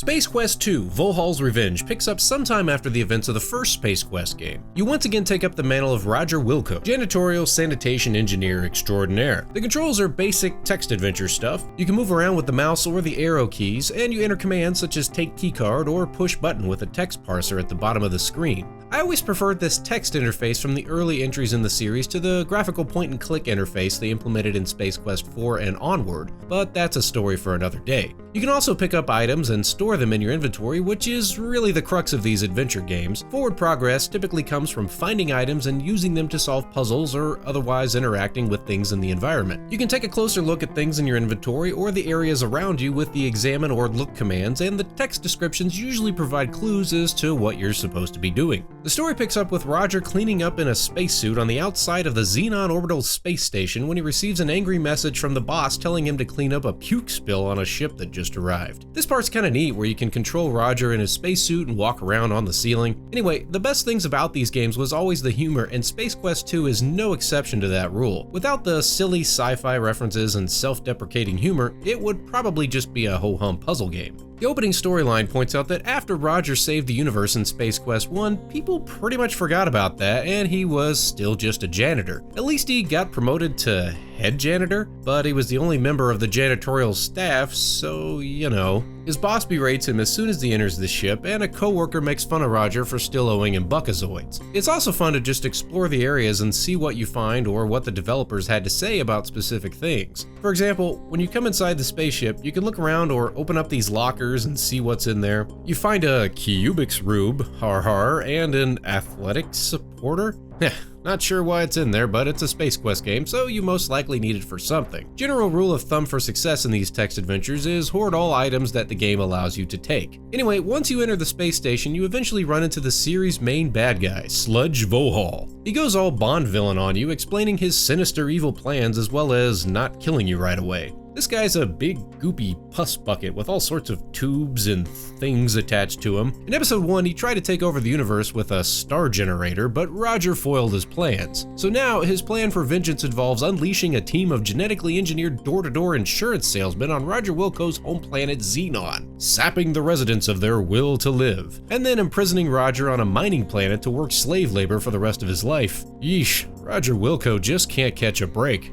Space Quest 2: Vohaul's Revenge picks up sometime after the events of the first Space Quest game. You once again take up the mantle of Roger Wilco, janitorial sanitation engineer extraordinaire. The controls are basic text adventure stuff. You can move around with the mouse or the arrow keys, and you enter commands such as take keycard or push button with a text parser at the bottom of the screen. I always preferred this text interface from the early entries in the series to the graphical point-and-click interface they implemented in Space Quest 4 and onward, but that's a story for another day. You can also pick up items and store them in your inventory, which is really the crux of these adventure games. Forward progress typically comes from finding items and using them to solve puzzles or otherwise interacting with things in the environment. You can take a closer look at things in your inventory or the areas around you with the examine or look commands, and the text descriptions usually provide clues as to what you're supposed to be doing. The story picks up with Roger cleaning up in a spacesuit on the outside of the Xenon Orbital Space Station when he receives an angry message from the boss telling him to clean up a puke spill on a ship that just arrived. This part's kinda neat where you can control Roger in his spacesuit and walk around on the ceiling. Anyway, the best things about these games was always the humor, and Space Quest 2 is no exception to that rule. Without the silly sci-fi references and self-deprecating humor, it would probably just be a ho-hum puzzle game. The opening storyline points out that after Roger saved the universe in Space Quest 1, people pretty much forgot about that and he was still just a janitor. At least he got promoted to head janitor, but he was the only member of the janitorial staff, so you know. His boss berates him as soon as he enters the ship, and a coworker makes fun of Roger for still owing him buckazoids. It's also fun to just explore the areas and see what you find or what the developers had to say about specific things. For example, when you come inside the spaceship, you can look around or open up these lockers and see what's in there. You find a Cubix Rube, har har, and an athletics supporter. Not sure why it's in there, but it's a Space Quest game, so you most likely need it for something. General rule of thumb for success in these text adventures is hoard all items that the game allows you to take. Anyway, once you enter the space station, you eventually run into the series' main bad guy, Sludge Vohaul. He goes all Bond villain on you, explaining his sinister evil plans as well as not killing you right away. This guy's a big, goopy pus bucket with all sorts of tubes and things attached to him. In episode 1, he tried to take over the universe with a star generator, but Roger foiled his plans. So now, his plan for vengeance involves unleashing a team of genetically engineered door-to-door insurance salesmen on Roger Wilco's home planet Xenon, sapping the residents of their will to live, and then imprisoning Roger on a mining planet to work slave labor for the rest of his life. Yeesh, Roger Wilco just can't catch a break.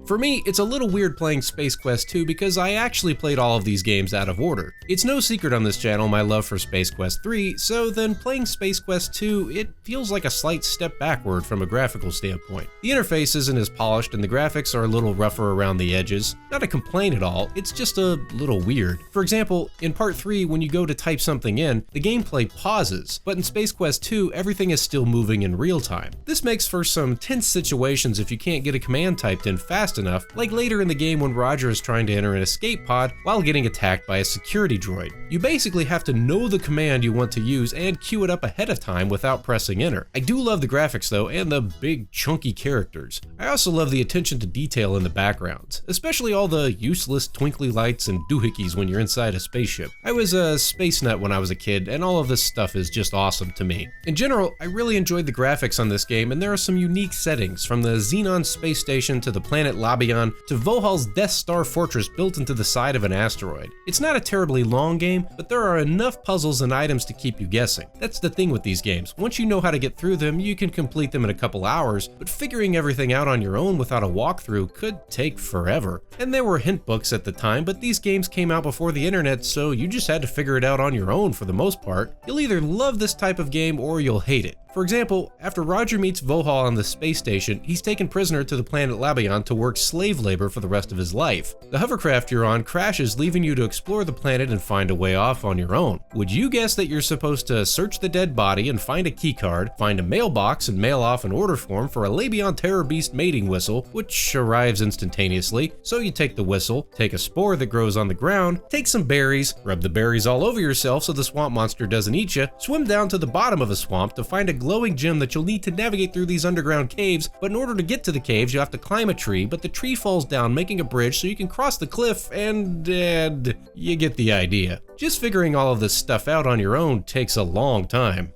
For me, it's a little weird playing Space Quest 2 because I actually played all of these games out of order. It's no secret on this channel my love for Space Quest 3, so then playing Space Quest 2, it feels like a slight step backward from a graphical standpoint. The interface isn't as polished and the graphics are a little rougher around the edges. Not a complaint at all, it's just a little weird. For example, in Part 3, when you go to type something in, the gameplay pauses, but in Space Quest 2, everything is still moving in real time. This makes for some tense situations if you can't get a command typed in fast enough, like later in the game when Roger is trying to enter an escape pod while getting attacked by a security droid. You basically have to know the command you want to use and cue it up ahead of time without pressing enter. I do love the graphics though, and the big chunky characters. I also love the attention to detail in the backgrounds, especially all the useless twinkly lights and doohickeys when you're inside a spaceship. I was a space nut when I was a kid, and all of this stuff is just awesome to me. In general, I really enjoyed the graphics on this game, and there are some unique settings, from the Xenon space station to the planet Labion to Vohaul's Death Star fortress built into the side of an asteroid. It's not a terribly long game, but there are enough puzzles and items to keep you guessing. That's the thing with these games. Once you know how to get through them, you can complete them in a couple hours, but figuring everything out on your own without a walkthrough could take forever. And there were hint books at the time, but these games came out before the internet, so you just had to figure it out on your own for the most part. You'll either love this type of game or you'll hate it. For example, after Roger meets Vohaul on the space station, he's taken prisoner to the planet Labion to work slave labor for the rest of his life. The hovercraft you're on crashes, leaving you to explore the planet and find a way off on your own. Would you guess that you're supposed to search the dead body and find a keycard, find a mailbox and mail off an order form for a Labion Terror Beast mating whistle, which arrives instantaneously? So you take the whistle, take a spore that grows on the ground, take some berries, rub the berries all over yourself so the swamp monster doesn't eat you, swim down to the bottom of a swamp to find a glowing gem that you'll need to navigate through these underground caves, but in order to get to the caves you have to climb a tree, but the tree falls down making a bridge so you can cross the cliff, and you get the idea. Just figuring all of this stuff out on your own takes a long time.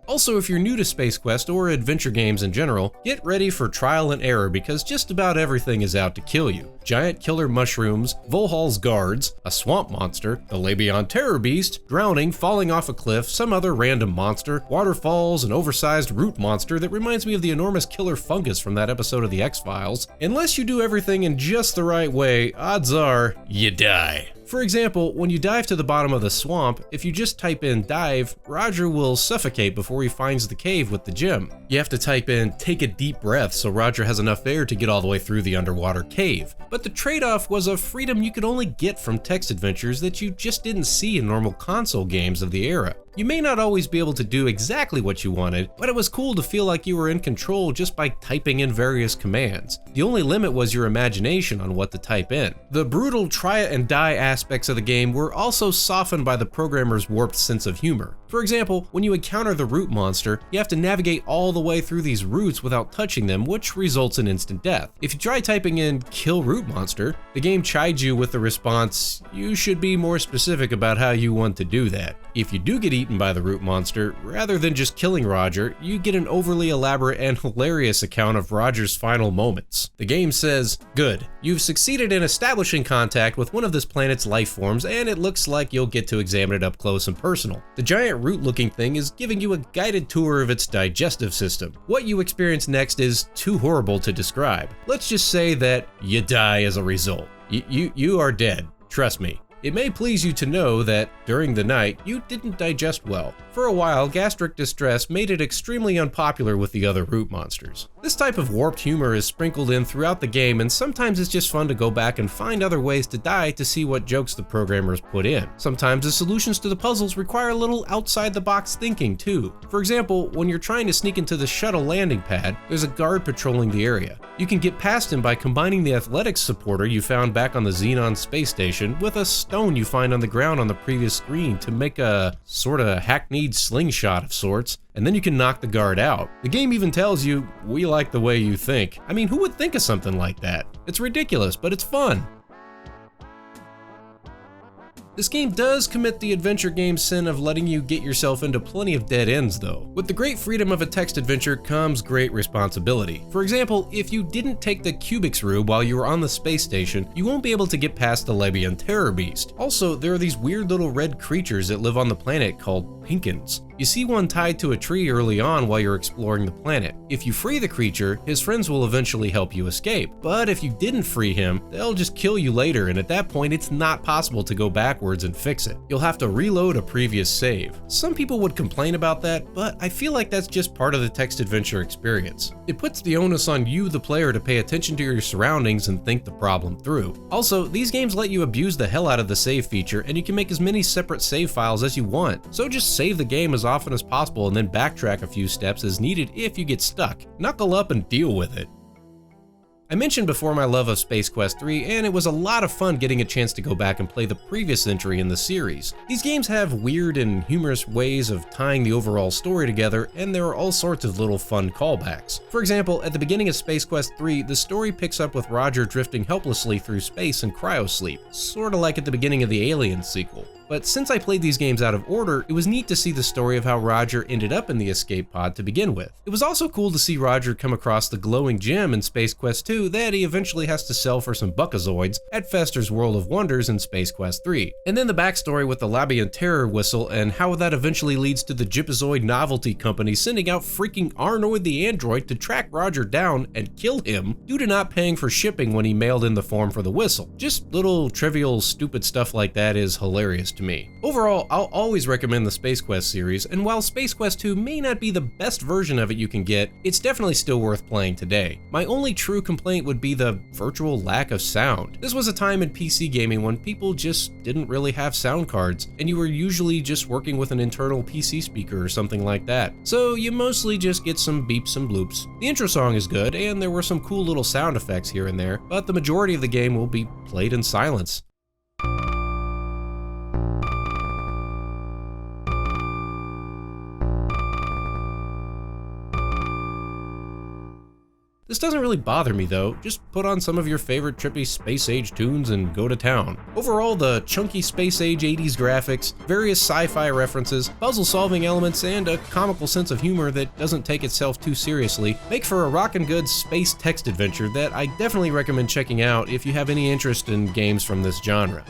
Also, if you're new to Space Quest or adventure games in general, get ready for trial and error because just about everything is out to kill you. Giant killer mushrooms, Vohaul's guards, a swamp monster, the Labion terror beast, drowning, falling off a cliff, some other random monster, waterfalls, an oversized root monster that reminds me of the enormous killer fungus from that episode of the X-Files. Unless you do everything in just the right way, odds are you die. For example, when you dive to the bottom of the swamp, if you just type in dive, Roger will suffocate before he finds the cave with the gem. You have to type in take a deep breath so Roger has enough air to get all the way through the underwater cave. But the trade-off was a freedom you could only get from text adventures that you just didn't see in normal console games of the era. You may not always be able to do exactly what you wanted, but it was cool to feel like you were in control just by typing in various commands. The only limit was your imagination on what to type in. The brutal try it and die aspects of the game were also softened by the programmer's warped sense of humor. For example, when you encounter the root monster, you have to navigate all the way through these roots without touching them, which results in instant death. If you try typing in kill root monster, the game chides you with the response, you should be more specific about how you want to do that. If you do get eaten by the root monster, rather than just killing Roger, you get an overly elaborate and hilarious account of Roger's final moments. The game says, good, you've succeeded in establishing contact with one of this planet's life forms, and it looks like you'll get to examine it up close and personal. The giant root-looking thing is giving you a guided tour of its digestive system. What you experience next is too horrible to describe. Let's just say that you die as a result. You are dead, trust me. It may please you to know that, during the night, you didn't digest well. For a while, gastric distress made it extremely unpopular with the other root monsters. This type of warped humor is sprinkled in throughout the game, and sometimes it's just fun to go back and find other ways to die to see what jokes the programmers put in. Sometimes the solutions to the puzzles require a little outside-the-box thinking, too. For example, when you're trying to sneak into the shuttle landing pad, there's a guard patrolling the area. You can get past him by combining the athletics supporter you found back on the Xenon space station with a stone you find on the ground on the previous screen to make a sorta hackneyed slingshot of sorts, and then you can knock the guard out. The game even tells you, we like the way you think. I mean, who would think of something like that? It's ridiculous, but it's fun. This game does commit the adventure game sin of letting you get yourself into plenty of dead ends though. With the great freedom of a text adventure comes great responsibility. For example, if you didn't take the Cubics route while you were on the space station, you won't be able to get past the Labion terror beast. Also, there are these weird little red creatures that live on the planet called Pinkins. You see one tied to a tree early on while you're exploring the planet. If you free the creature, his friends will eventually help you escape. But if you didn't free him, they'll just kill you later, and at that point it's not possible to go backwards and fix it. You'll have to reload a previous save. Some people would complain about that, but I feel like that's just part of the text adventure experience. It puts the onus on you, the player, to pay attention to your surroundings and think the problem through. Also, these games let you abuse the hell out of the save feature, and you can make as many separate save files as you want. So just save the game as often as possible and then backtrack a few steps as needed if you get stuck. Knuckle up and deal with it. I mentioned before my love of Space Quest 3, and it was a lot of fun getting a chance to go back and play the previous entry in the series. These games have weird and humorous ways of tying the overall story together, and there are all sorts of little fun callbacks. For example, at the beginning of Space Quest 3, the story picks up with Roger drifting helplessly through space in cryosleep, sorta like at the beginning of the Alien sequel. But since I played these games out of order, it was neat to see the story of how Roger ended up in the escape pod to begin with. It was also cool to see Roger come across the glowing gem in Space Quest 2 that he eventually has to sell for some buckazoids at Fester's World of Wonders in Space Quest 3. And then the backstory with the Labion terror whistle and how that eventually leads to the Gypazoid novelty company sending out freaking Arnoid the android to track Roger down and kill him due to not paying for shipping when he mailed in the form for the whistle. Just little trivial stupid stuff like that is hilarious to me. Overall, I'll always recommend the Space Quest series, and while Space Quest 2 may not be the best version of it you can get, it's definitely still worth playing today. My only true complaint would be the virtual lack of sound. This was a time in PC gaming when people just didn't really have sound cards, and you were usually just working with an internal PC speaker or something like that. So you mostly just get some beeps and bloops. The intro song is good, and there were some cool little sound effects here and there, but the majority of the game will be played in silence. The This doesn't really bother me though, just put on some of your favorite trippy space age tunes and go to town. Overall, the chunky space age 80s graphics, various sci-fi references, puzzle solving elements, and a comical sense of humor that doesn't take itself too seriously make for a rockin' good space text adventure that I definitely recommend checking out if you have any interest in games from this genre.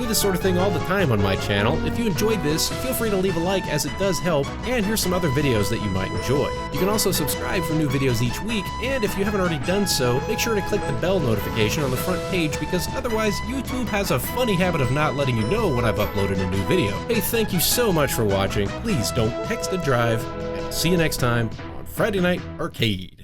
This sort of thing all the time on my channel. If you enjoyed this, feel free to leave a like as it does help, and here's some other videos that you might enjoy. You can also subscribe for new videos each week, and if you haven't already done so, make sure to click the bell notification on the front page because otherwise YouTube has a funny habit of not letting you know when I've uploaded a new video. Hey, thank you so much for watching. Please don't text and drive, and I'll see you next time on Friday Night Arcade.